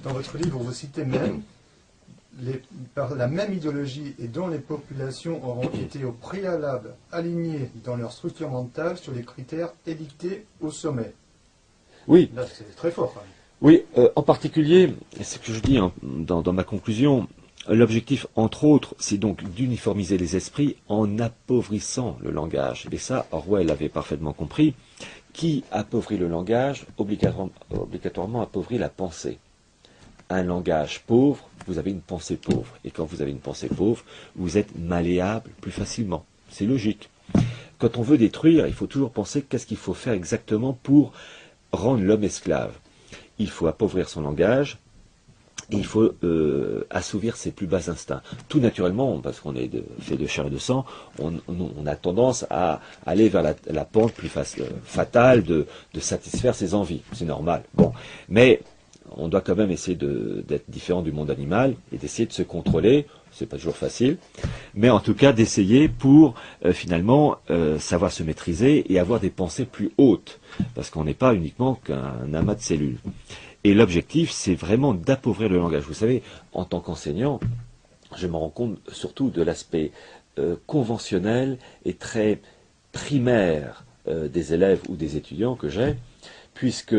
Dans votre livre, vous citez même par la même idéologie et dont les populations auront été au préalable alignées dans leur structure mentale sur les critères édictés au sommet. Oui. Là, c'est très fort. Hein. Oui, en particulier, c'est ce que je dis dans ma conclusion, l'objectif, entre autres, c'est donc d'uniformiser les esprits en appauvrissant le langage. Et ça, Orwell avait parfaitement compris. Qui appauvrit le langage, obligatoirement appauvrit la pensée. Un langage pauvre, vous avez une pensée pauvre. Et quand vous avez une pensée pauvre, vous êtes malléable plus facilement. C'est logique. Quand on veut détruire, il faut toujours penser qu'est-ce qu'il faut faire exactement pour rendre l'homme esclave. Il faut appauvrir son langage, et il faut assouvir ses plus bas instincts. Tout naturellement, parce qu'on est fait de chair et de sang, on a tendance à aller vers la pente plus fatale de satisfaire ses envies. C'est normal. Bon. Mais on doit quand même essayer d'être différent du monde animal et d'essayer de se contrôler. C'est pas toujours facile. Mais en tout cas, d'essayer pour finalement savoir se maîtriser et avoir des pensées plus hautes. Parce qu'on n'est pas uniquement qu'un amas de cellules. Et l'objectif, c'est vraiment d'appauvrir le langage. Vous savez, en tant qu'enseignant, je me rends compte surtout de l'aspect conventionnel et très primaire des élèves ou des étudiants que j'ai, puisque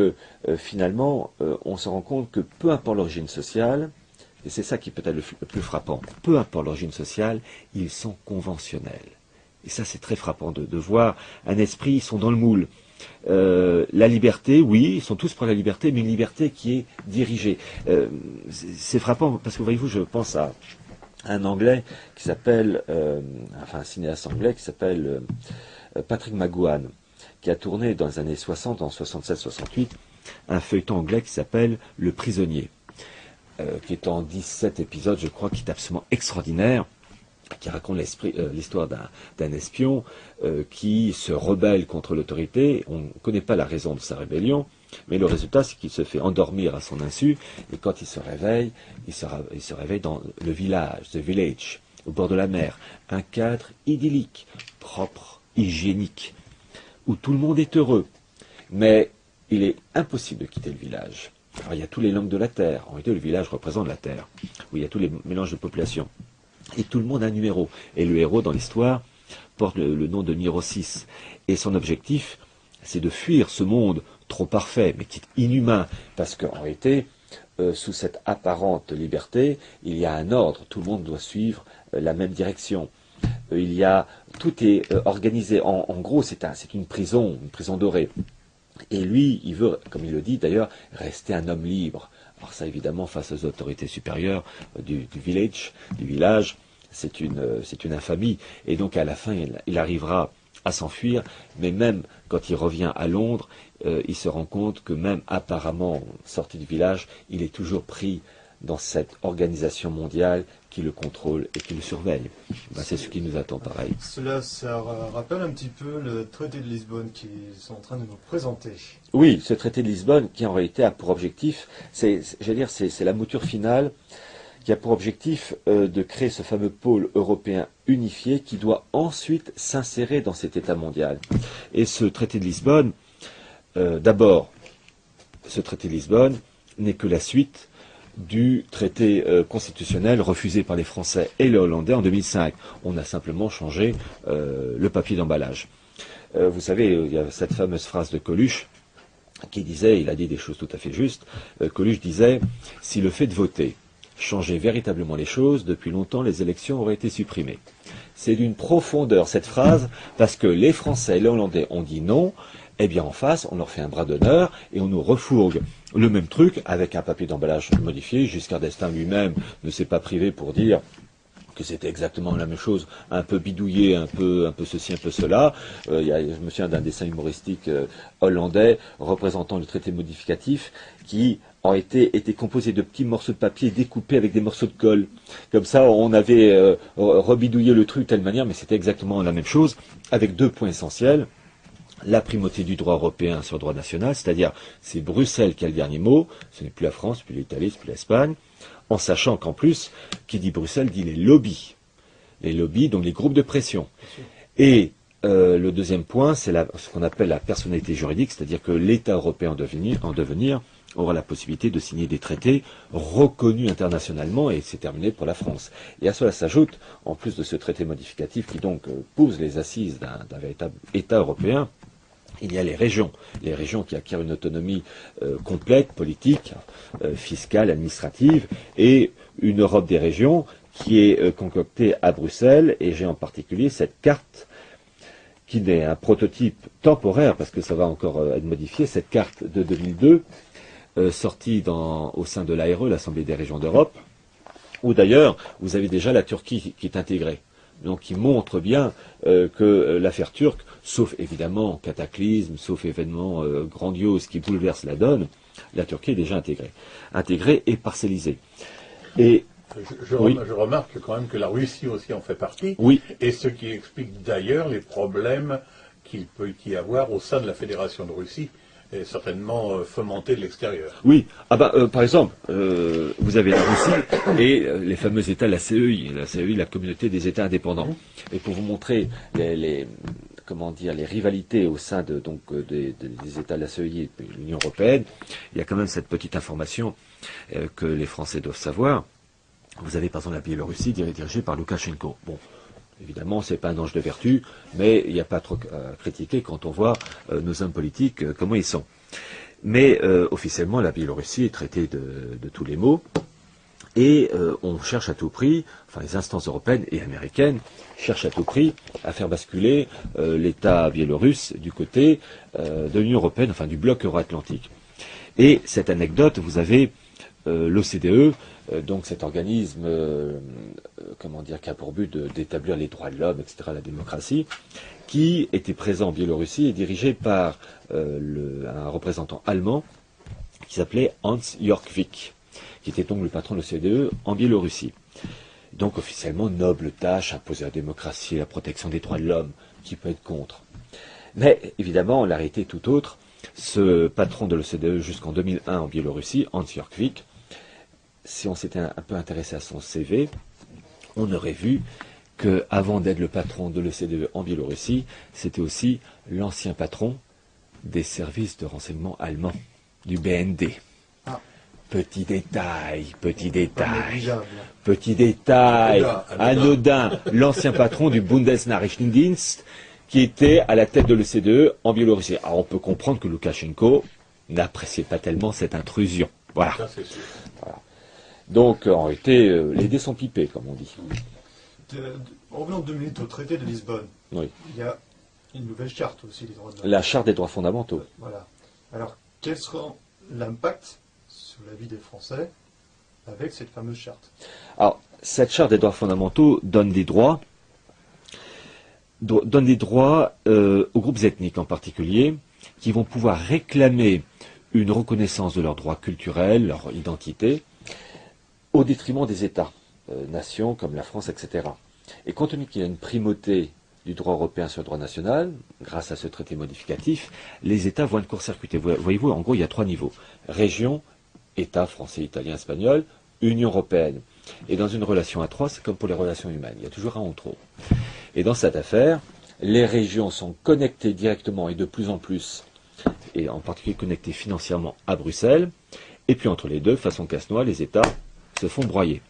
finalement, on se rend compte que peu importe l'origine sociale, et c'est ça qui peut être le plus frappant, peu importe l'origine sociale, ils sont conventionnels. Et ça, c'est très frappant de voir un esprit, ils sont dans le moule. La liberté, oui, ils sont tous pour la liberté, mais une liberté qui est dirigée. C'est frappant parce que voyez-vous, je pense à un Anglais qui s'appelle, un cinéaste anglais qui s'appelle Patrick McGoohan, qui a tourné dans les années 60, en 67-68, un feuilleton anglais qui s'appelle Le Prisonnier, qui est en 17 épisodes, je crois, qui est absolument extraordinaire, qui raconte l'histoire d'un espion qui se rebelle contre l'autorité. On ne connaît pas la raison de sa rébellion, mais le résultat, c'est qu'il se fait endormir à son insu, et quand il se réveille, il se réveille dans le village, the village, au bord de la mer, un cadre idyllique, propre, hygiénique, où tout le monde est heureux. Mais il est impossible de quitter le village. Alors, il y a toutes les langues de la terre. En réalité, le village représente la terre, où il y a tous les mélanges de population. Et tout le monde a un numéro. Et le héros, dans l'histoire, porte le nom de Neurosis. Et son objectif, c'est de fuir ce monde trop parfait, mais qui est inhumain. Parce qu'en réalité, sous cette apparente liberté, il y a un ordre. Tout le monde doit suivre la même direction. Tout est organisé. En gros, c'est une prison dorée. Et lui, il veut, comme il le dit d'ailleurs, rester un homme libre. Alors ça, évidemment, face aux autorités supérieures du village, c'est une infamie. Et donc, à la fin, il arrivera à s'enfuir, mais même quand il revient à Londres, il se rend compte que même apparemment sorti du village, il est toujours pris dans cette organisation mondiale qui le contrôle et qui le surveille. C'est ce qui nous attend pareil. Ça rappelle un petit peu le traité de Lisbonne qu'ils sont en train de nous présenter. Oui, ce traité de Lisbonne qui en réalité a pour objectif, c'est la mouture finale, qui a pour objectif de créer ce fameux pôle européen unifié qui doit ensuite s'insérer dans cet État mondial. Et ce traité de Lisbonne, d'abord, ce traité de Lisbonne n'est que la suite du traité constitutionnel refusé par les Français et les Hollandais en 2005. On a simplement changé le papier d'emballage. Vous savez, il y a cette fameuse phrase de Coluche qui disait, il a dit des choses tout à fait justes, Coluche disait « Si le fait de voter changeait véritablement les choses, depuis longtemps les élections auraient été supprimées ». C'est d'une profondeur cette phrase, parce que les Français et les Hollandais ont dit non, eh bien en face, on leur fait un bras d'honneur et on nous refourgue le même truc avec un papier d'emballage modifié. Giscard d'Estaing lui-même ne s'est pas privé pour dire que c'était exactement la même chose, un peu bidouillé, un peu ceci, un peu cela. Je me souviens d'un dessin humoristique hollandais représentant le traité modificatif qui en était composé de petits morceaux de papier découpés avec des morceaux de colle. Comme ça, on avait rebidouillé le truc de telle manière, mais c'était exactement la même chose, avec deux points essentiels. La primauté du droit européen sur le droit national, c'est-à-dire c'est Bruxelles qui a le dernier mot, ce n'est plus la France, plus l'Italie, plus l'Espagne, en sachant qu'en plus, qui dit Bruxelles dit les lobbies, donc les groupes de pression. Et le deuxième point, c'est ce qu'on appelle la personnalité juridique, c'est-à-dire que l'État européen en devenir aura la possibilité de signer des traités reconnus internationalement, et c'est terminé pour la France. Et à cela s'ajoute, en plus de ce traité modificatif qui donc pose les assises d'un véritable État européen, il y a les régions qui acquièrent une autonomie complète, politique, fiscale, administrative, et une Europe des régions qui est concoctée à Bruxelles, et j'ai en particulier cette carte qui n'est un prototype temporaire, parce que ça va encore être modifié, cette carte de 2002, sortie au sein de l'ARE, l'Assemblée des régions d'Europe, où d'ailleurs vous avez déjà la Turquie qui est intégrée. Donc qui montre bien que l'affaire turque, sauf évidemment cataclysme, sauf événement grandiose qui bouleverse la donne, la Turquie est déjà intégrée et parcellisée. Et je remarque quand même que la Russie aussi en fait partie, oui. Et ce qui explique d'ailleurs les problèmes qu'il peut y avoir au sein de la Fédération de Russie, et certainement fomentés de l'extérieur. Oui, par exemple, vous avez la Russie et les fameux États, la CEI, la communauté des États indépendants. Et pour vous montrer les rivalités au sein des États de la CEI et de l'Union européenne, il y a quand même cette petite information que les Français doivent savoir. Vous avez par exemple la Biélorussie dirigée par Loukachenko. Bon, évidemment, c'est pas un ange de vertu, mais il n'y a pas trop à critiquer quand on voit nos hommes politiques, comment ils sont. Mais officiellement, la Biélorussie est traitée de tous les maux, et on cherche à tout prix, enfin les instances européennes et américaines cherchent à tout prix à faire basculer l'État biélorusse du côté de l'Union européenne, enfin du bloc euro-atlantique. Et cette anecdote, vous avez l'OCDE, donc cet organisme qui a pour but d'établir les droits de l'homme, etc., la démocratie, qui était présent en Biélorussie et dirigé par un représentant allemand qui s'appelait Hans Jörgvik, qui était donc le patron de l'OCDE en Biélorussie. Donc officiellement, noble tâche, imposer la démocratie, la protection des droits de l'homme, qui peut être contre. Mais évidemment, la réalité est tout autre. Ce patron de l'OCDE jusqu'en 2001 en Biélorussie, Hans Jörgvik, si on s'était un peu intéressé à son CV, on aurait vu qu'avant d'être le patron de l'OCDE en Biélorussie, c'était aussi l'ancien patron des services de renseignement allemands, du BND. Ah. Petit détail, anodin. L'ancien patron du Bundesnachrichtendienst, qui était à la tête de l'OCDE en Biélorussie. Alors on peut comprendre que Loukachenko n'appréciait pas tellement cette intrusion. Voilà. Ça, c'est sûr. Voilà. Donc, en réalité, les dés sont pipés, comme on dit. Revenons 2 minutes au traité de Lisbonne. Oui. Il y a une nouvelle charte aussi des droits de l'homme. La charte des droits fondamentaux. Voilà. Alors, quel sera l'impact sur la vie des Français avec cette fameuse charte? Alors, cette charte des droits fondamentaux donne des droits aux groupes ethniques en particulier, qui vont pouvoir réclamer une reconnaissance de leurs droits culturels, leur identité, au détriment des États, nations comme la France, etc. Et compte tenu qu'il y a une primauté du droit européen sur le droit national, grâce à ce traité modificatif, les États vont être court-circuités. Voyez-vous, en gros, il y a 3 niveaux. Région, État français, italien, espagnol, Union européenne. Et dans une relation à 3, c'est comme pour les relations humaines. Il y a toujours un en trop. Et dans cette affaire, les régions sont connectées directement et de plus en plus, et en particulier connectées financièrement à Bruxelles. Et puis entre les deux, façon casse-noix, les États se font broyer.